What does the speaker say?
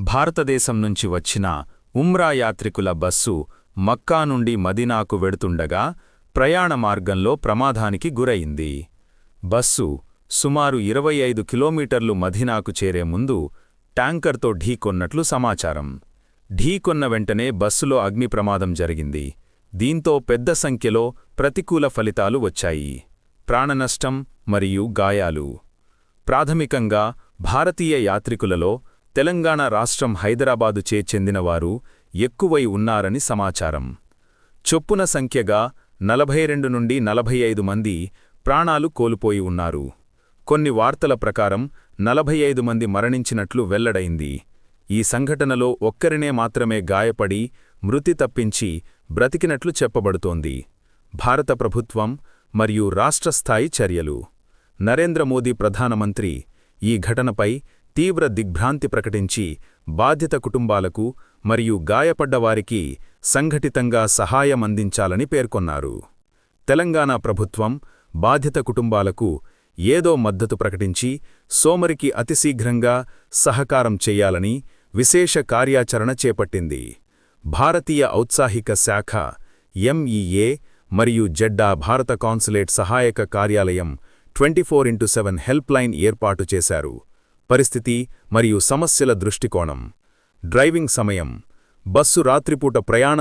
భారతదేశం నుంచి వచ్చిన ఉమ్రా యాత్రికుల బస్సు మక్కా నుండి మదీనాకు వెడుతుండగా ప్రయాణ మార్గంలో ప్రమాదానికి గురయింది. బస్సు సుమారు 25 కిలోమీటర్లు మదీనాకు చేరే ముందు ట్యాంకర్తో ఢీకొన్నట్లు సమాచారం. ఢీకొన్న వెంటనే బస్సులో అగ్ని ప్రమాదం జరిగింది. దీంతో పెద్ద సంఖ్యలో ప్రతికూల ఫలితాలు వచ్చాయి. ప్రాణనష్టం మరియు గాయాలు. ప్రాథమికంగా భారతీయ యాత్రికులలో తెలంగాణ రాష్ట్రం హైదరాబాదు చెందినవారు ఎక్కువై ఉన్నారని సమాచారం. చొప్పున సంఖ్యగా 42 నుండి 45 మంది ప్రాణాలు కోల్పోయి ఉన్నారు. కొన్ని వార్తల ప్రకారం 45 మంది మరణించినట్లు వెల్లడైంది. ఈ సంఘటనలో ఒక్కరినే మాత్రమే గాయపడి మృతి తప్పించి బ్రతికినట్లు చెప్పబడుతోంది. భారత ప్రభుత్వం మరియు రాష్ట్రస్థాయి చర్యలు. నరేంద్ర మోదీ ప్రధానమంత్రి ఈ ఘటనపై తీవ్ర దిగ్భ్రాంతి ప్రకటించి బాధిత కుటుంబాలకు మరియు గాయపడ్డవారికి సంఘటితంగా సహాయమందించాలని పేర్కొన్నారు. తెలంగాణ ప్రభుత్వం బాధిత కుటుంబాలకు ఏదో మద్దతు ప్రకటించి సోమరికి అతిశీఘ్రంగా సహకారం చెయ్యాలని విశేష కార్యాచరణ చేపట్టింది. భారతీయ ఔత్సాహిక శాఖ ఎంఈఏ మరియు జెడ్డా భారత కాన్సులేట్ సహాయక కార్యాలయం 24x7 హెల్ప్ లైన్ ఏర్పాటు చేశారు. పరిస్థితి మరియు సమస్యల దృష్టికోణం. డ్రైవింగ్ సమయం. బస్సు రాత్రిపూట ప్రయాణం